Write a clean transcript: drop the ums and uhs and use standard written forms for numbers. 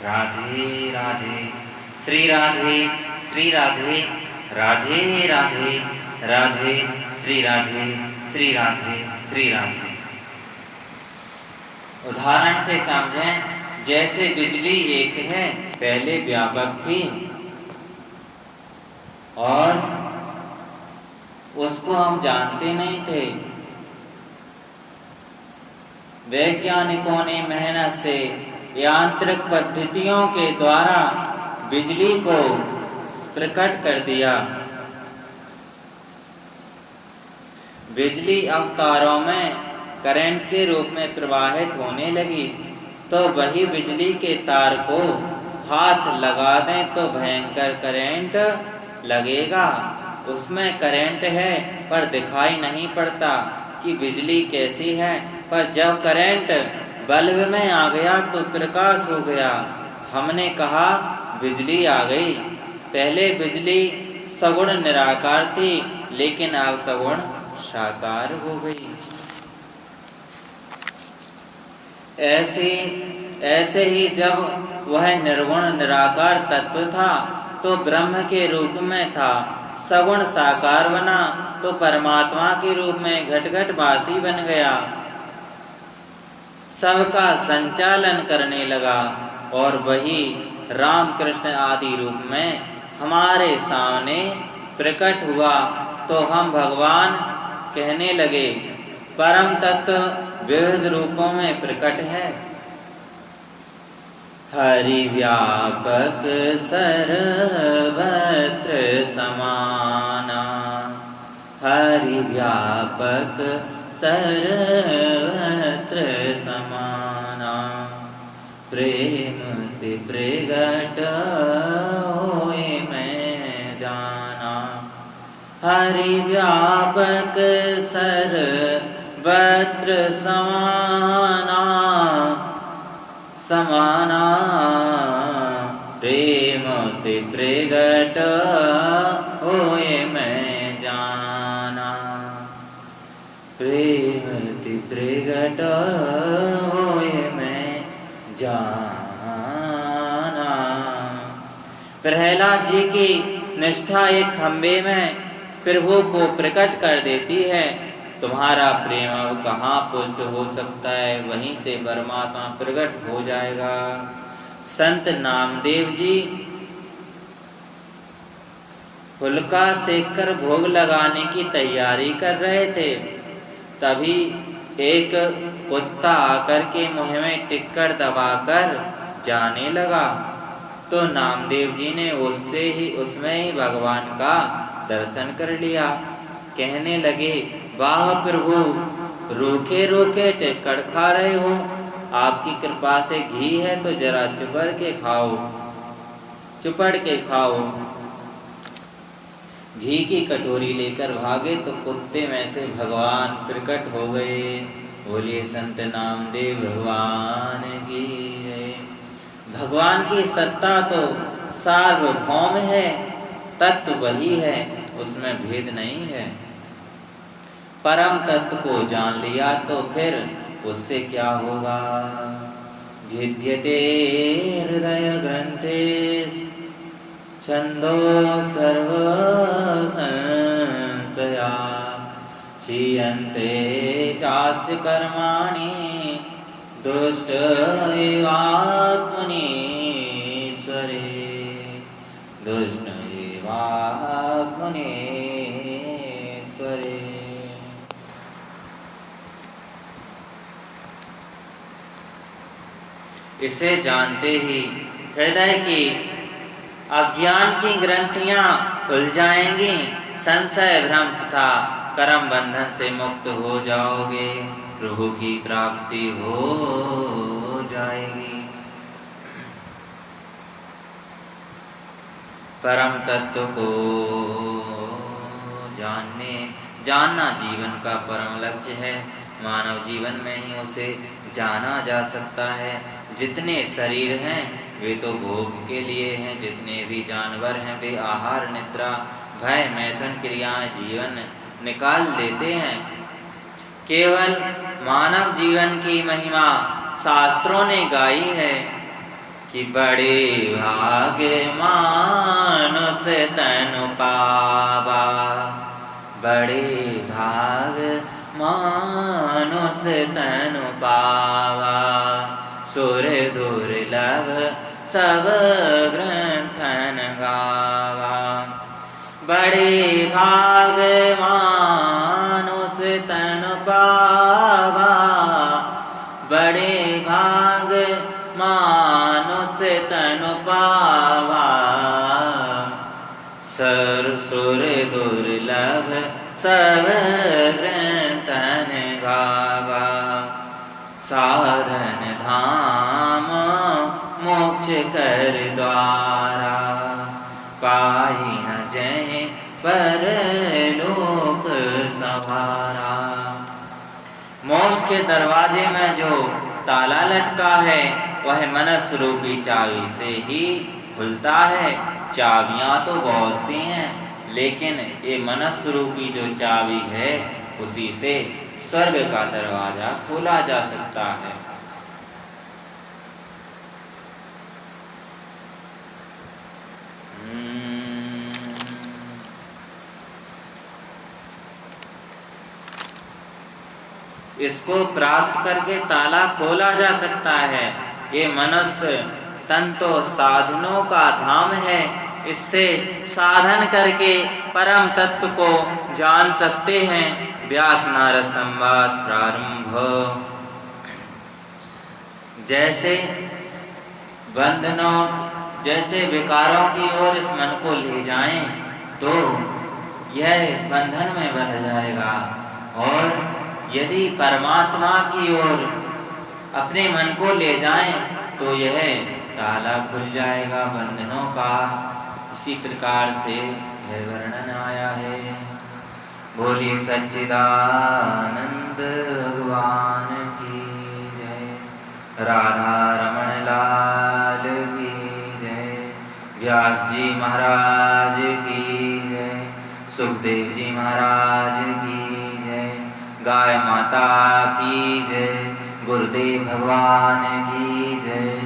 राधे राधे श्री राधे श्री राधे राधे राधे राधे श्री राधे श्री राधे श्री राधे। उदाहरण से समझें, जैसे बिजली एक है, पहले व्यापक थी और उसको हम जानते नहीं थे। वैज्ञानिकों ने मेहनत से यांत्रिक पद्धतियों के द्वारा बिजली को प्रकट कर दिया। बिजली अब तारों में करंट के रूप में प्रवाहित होने लगी, तो वही बिजली के तार को हाथ लगा दें तो भयंकर करंट लगेगा। उसमें करंट है पर दिखाई नहीं पड़ता कि बिजली कैसी है, पर जब करंट बल्ब में आ गया तो प्रकाश हो गया। हमने कहा बिजली आ गई। पहले बिजली सगुण निराकार थी, लेकिन अब सगुण साकार हो गई। ऐसे ही जब वह निर्गुण निराकार तत्व था तो ब्रह्म के रूप में था, सगुण साकार बना तो परमात्मा के रूप में घट घट वासी बन गया, सबका संचालन करने लगा और वही राम कृष्ण आदि रूप में हमारे सामने प्रकट हुआ। तो हम भगवान कहने लगे। परम तत्व विविध रूपों में प्रकट है। हरि व्यापक सर्वत्र समाना, हरि व्यापक सर्वत्र समाना, प्रेम से प्रगट होए मैं जाना। हरि व्यापक सर्वत्र समाना, समाना, प्रेम ते प्रगट होए मैं जाना, प्रेम ते प्रगट होए मैं जाना। प्रहलाद जी की निष्ठा एक खंबे में प्रभु को प्रकट कर देती है। तुम्हारा प्रेम अब कहाँ पुष्ट हो सकता है, वहीं से परमात्मा प्रकट हो जाएगा। संत नामदेव जी फुलका सेककर भोग लगाने की तैयारी कर रहे थे, तभी एक कुत्ता आकर के मुँह में टिक्कर दबाकर जाने लगा। तो नामदेव जी ने उसमें ही भगवान का दर्शन कर लिया। कहने लगे, वाह प्रभु, रूखे रूखे टिक्कर खा रहे हो, आपकी कृपा से घी है तो जरा चुपड़ के खाओ। घी की कटोरी लेकर भागे तो कुत्ते में से भगवान प्रकट हो गए। बोलिए संत नामदेव भगवान की जय। भगवान की सत्ता तो सार्वभौम है, तत्व वही है, उसमें भेद नहीं है। परम तत्व को जान लिया तो फिर उससे क्या होगा। भिद्यते हृदय ग्रंथे छंदो सर्व संशया, क्षीयन्ते चास्य कर्माणि दुष्ट एवात्मनीश्वरे, दुष्ट एवात्मनीश्वरे। इसे जानते ही हृदय की अज्ञान की ग्रंथियां खुल जाएंगी, संशय भ्रम तथा कर्म बंधन से मुक्त हो जाओगे, प्रभु की प्राप्ति हो जाएगी। परम तत्व को जानना जीवन का परम लक्ष्य है। मानव जीवन में ही उसे जाना जा सकता है। जितने शरीर हैं वे तो भोग के लिए हैं, जितने भी जानवर हैं वे आहार निद्रा भय मैथुन क्रियाएं जीवन निकाल देते हैं। केवल मानव जीवन की महिमा शास्त्रों ने गाई है कि बड़े भाग्य मानुष तनु पावा, बड़े भाग मानुष तनु पावा, सुर दुर्लभ सब ग्रंथन गावा। बड़े भाग मानुष तनु पावा, बड़े भाग मानुष तनु पावा, सुर दुर्लभ सब ग्रंथन गावा। साधन धाम मोक्ष कर द्वारा, पाई न जय परलोक सवारा। मोक्ष के दरवाजे में जो ताला लटका है वह मनस रूपी चाबी से ही खुलता है। चाबियां तो बहुत सी हैं, लेकिन ये मनस रूपी जो चाबी है उसी से स्वर्ग का दरवाजा खोला जा सकता है। इसको प्राप्त करके ताला खोला जा सकता है। ये मनुष्य तन तो साधनों का धाम है, इससे साधन करके परम तत्व को जान सकते हैं। व्यास नारद संवाद प्रारंभ। जैसे बंधनों, जैसे विकारों की ओर इस मन को ले जाएं तो यह बंधन में बंध जाएगा, और यदि परमात्मा की ओर अपने मन को ले जाएं तो यह ताला खुल जाएगा बंधनों का। इसी प्रकार से यह वर्णन आया है। बोलिए सच्चिदानंद भगवान की जय। राधा रमण लाल की जय। व्यास जी महाराज की जय। सुखदेव जी महाराज की जय। गाय माता की जय। गुरुदेव भगवान की जय।